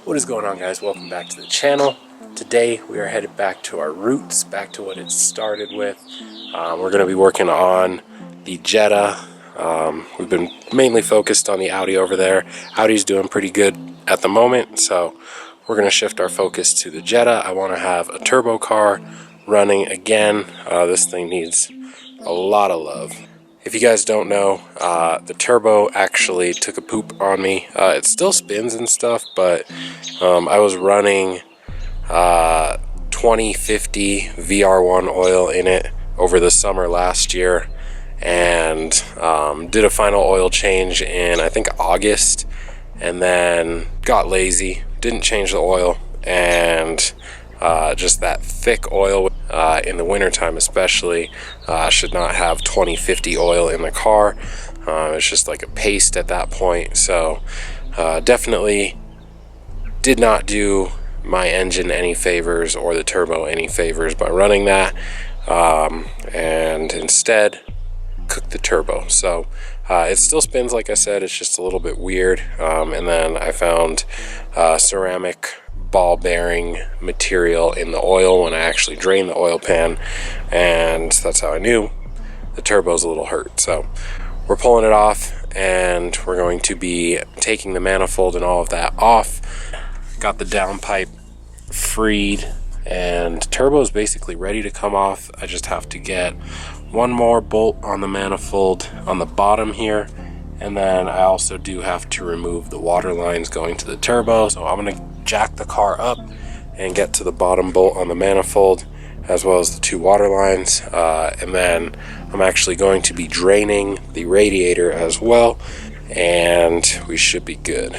What is going on, guys? Welcome back to the channel. Today we are headed back to our roots, back to what it started with. We're going to be working on the Jetta. We've been mainly focused on the Audi over there. Audi's doing pretty good at the moment, so we're going to shift our focus to the Jetta. I want to have a turbo car running again. This thing needs a lot of love. If you guys don't know, the turbo actually took a poop on me. It still spins and stuff, but I was running 2050 VR1 oil in it over the summer last year, and did a final oil change in, I think, August, and then got lazy, didn't change the oil, and just that thick oil in the wintertime especially should not have 2050 oil in the car. It's just like a paste at that point, so definitely did not do my engine any favors or the turbo any favors by running that, and instead cooked the turbo. So it still spins, like I said, it's just a little bit weird. And then I found ceramic ball bearing material in the oil when I actually drained the oil pan, and that's how I knew the turbo's a little hurt. So we're pulling it off, and we're going to be taking the manifold and all of that off. Got the downpipe freed, and turbo is basically ready to come off. I just have to get one more bolt on the manifold on the bottom here, and then I also do have to remove the water lines going to the turbo. So I'm going to jack the car up and get to the bottom bolt on the manifold, as well as the two water lines, and then I'm actually going to be draining the radiator as well, and we should be good.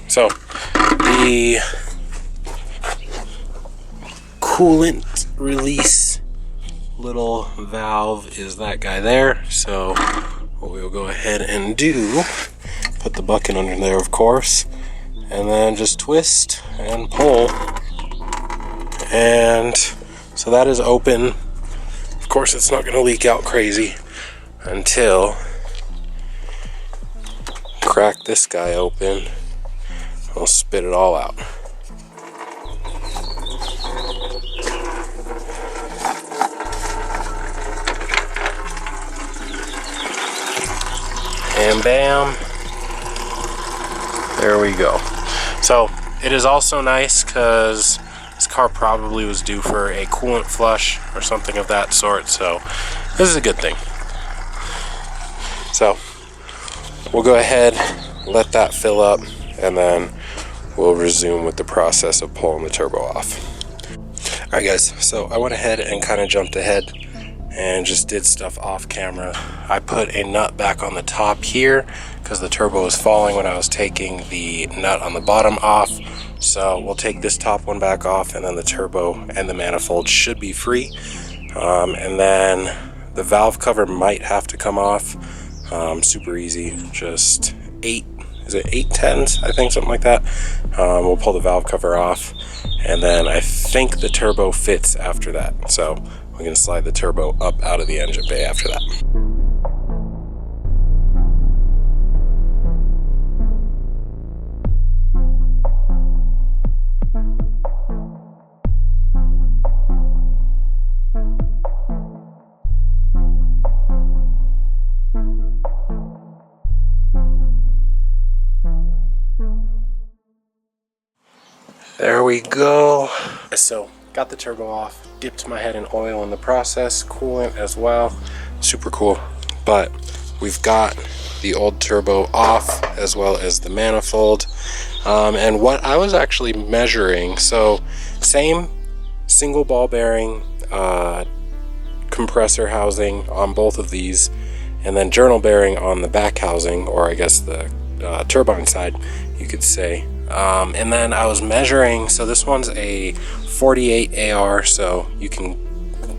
So the coolant release little valve is that guy there. So what we'll go ahead and do, put the bucket under there, of course, and then just twist and pull, and so that is open. Of course, it's not going to leak out crazy until crack this guy open. I'll spit it all out. And bam, there we go. So it is also nice because this car probably was due for a coolant flush or something of that sort, so this is a good thing. So we'll go ahead, let that fill up, and then we'll resume with the process of pulling the turbo off. Alright guys, so I went ahead and kind of jumped ahead and just did stuff off camera. I put a nut back on the top here because the turbo was falling when I was taking the nut on the bottom off. So we'll take this top one back off, and then the turbo and the manifold should be free. And then the valve cover might have to come off. Super easy, just 8/10s, I think, something like that. We'll pull the valve cover off, and then I think the turbo fits after that. So we're going to slide the turbo up out of the engine bay after that. There we go. So got the turbo off, dipped my head in oil in the process, coolant as well, super cool. But we've got the old turbo off, as well as the manifold. And what I was actually measuring, so same single ball bearing compressor housing on both of these, and then journal bearing on the back housing, or I guess the turbine side, you could say. And then I was measuring, so this one's a 48 AR, so you can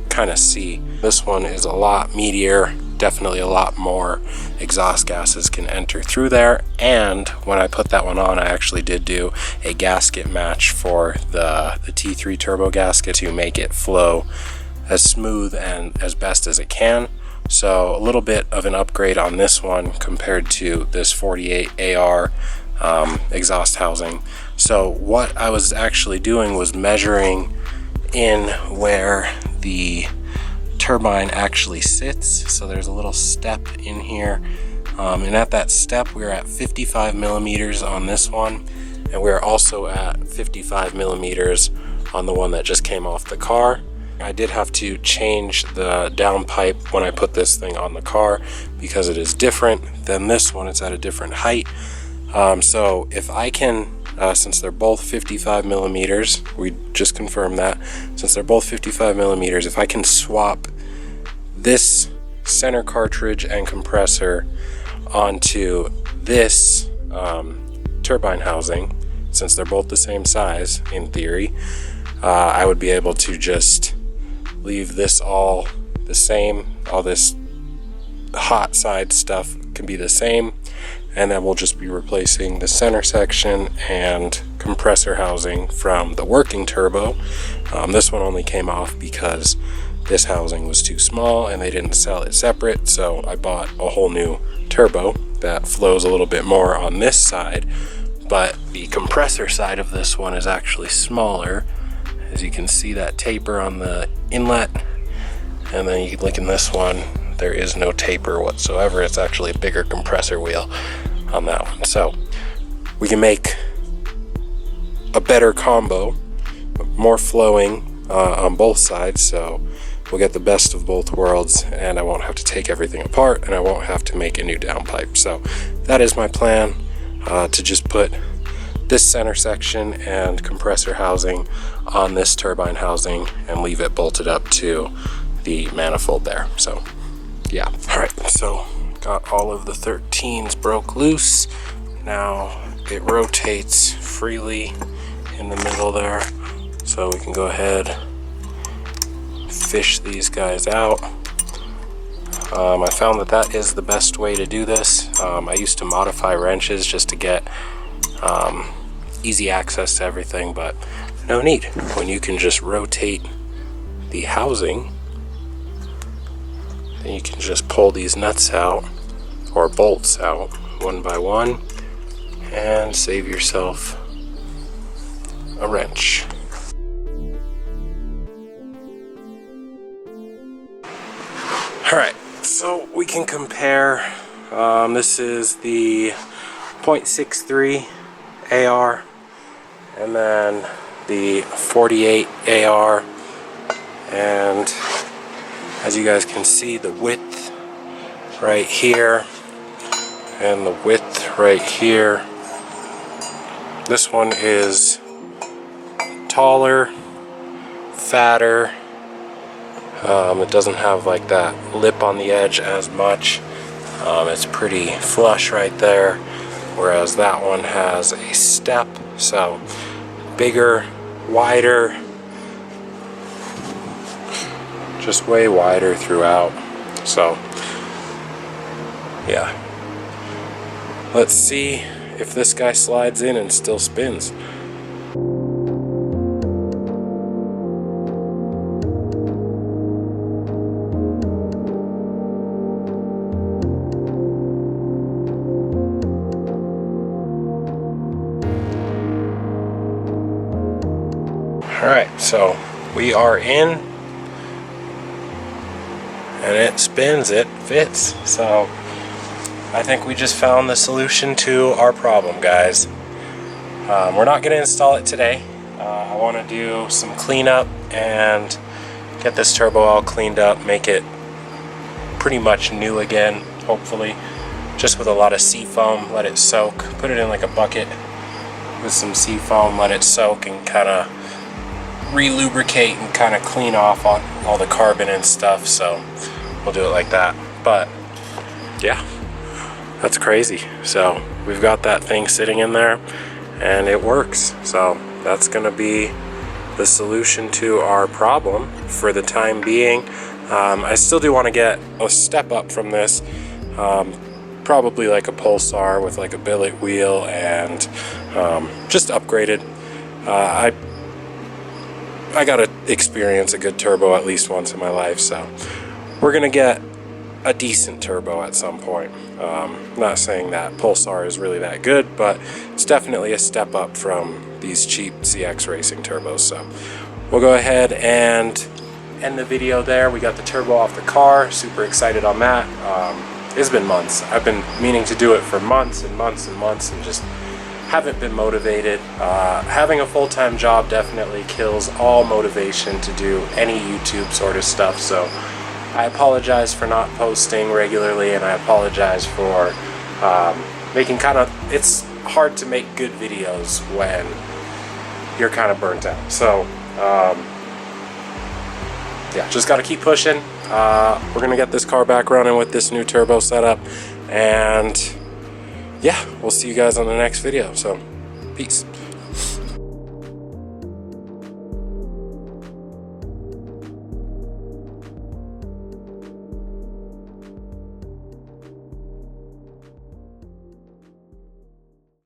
kind of see this one is a lot meatier, definitely a lot more exhaust gases can enter through there. And when I put that one on, I actually did do a gasket match for the T3 turbo gasket to make it flow as smooth and as best as it can. So a little bit of an upgrade on this one compared to this 48 AR exhaust housing. So what I was actually doing was measuring in where the turbine actually sits. So there's a little step in here, and at that step we're at 55 millimeters on this one, and we're also at 55 millimeters on the one that just came off the car. I did have to change the downpipe when I put this thing on the car because it is different than this one. It's at a different height. So if I can, since they're both 55 millimeters, we just confirmed that, since they're both 55 millimeters, if I can swap this center cartridge and compressor onto this turbine housing, since they're both the same size in theory, I would be able to just leave this all the same. All this hot side stuff can be the same, and then we'll just be replacing the center section and compressor housing from the working turbo. This one only came off because this housing was too small and they didn't sell it separate, so I bought a whole new turbo that flows a little bit more on this side, but the compressor side of this one is actually smaller. As you can see, that taper on the inlet, and then you can look in this one, there is no taper whatsoever. It's actually a bigger compressor wheel on that one. So we can make a better combo, more flowing on both sides, so we'll get the best of both worlds, and I won't have to take everything apart, and I won't have to make a new downpipe. So that is my plan, to just put this center section and compressor housing on this turbine housing and leave it bolted up to the manifold there. So yeah. All right, so got all of the 13s broke loose. Now it rotates freely in the middle there, so we can go ahead, fish these guys out. I found that is the best way to do this. I used to modify wrenches just to get easy access to everything, but no need when you can just rotate the housing. Then you can just pull these nuts out or bolts out one by one and save yourself a wrench. Alright, so we can compare. This is the 0.63 AR and then the 48 AR, and as you guys can see, the width right here and the width right here, this one is taller, fatter. It doesn't have like that lip on the edge as much. It's pretty flush right there, whereas that one has a step, so bigger, wider, just way wider throughout. So yeah, let's see if this guy slides in and still spins. Alright, so we are in, and it spins, it fits. So I think we just found the solution to our problem, guys. We're not going to install it today. I want to do some cleanup and get this turbo all cleaned up, make it pretty much new again, hopefully, just with a lot of sea foam. Let it soak, put it in like a bucket with some sea foam, let it soak and kind of re-lubricate and kind of clean off on all the carbon and stuff. So we'll do it like that. But yeah, that's crazy. So we've got that thing sitting in there and it works. So that's gonna be the solution to our problem for the time being. I still do want to get a step up from this, probably like a Pulsar with like a billet wheel and just upgraded. I gotta experience a good turbo at least once in my life, so we're gonna get a decent turbo at some point. Not saying that Pulsar is really that good, but it's definitely a step up from these cheap CX Racing turbos. So we'll go ahead and end the video there. We got the turbo off the car. Super excited on that. It's been months. I've been meaning to do it for months and months and months, and just haven't been motivated. Having a full-time job definitely kills all motivation to do any YouTube sort of stuff, so I apologize for not posting regularly, and I apologize for making it's hard to make good videos when you're kind of burnt out. So yeah, just got to keep pushing. We're gonna get this car back running with this new turbo setup, and yeah, we'll see you guys on the next video. So peace.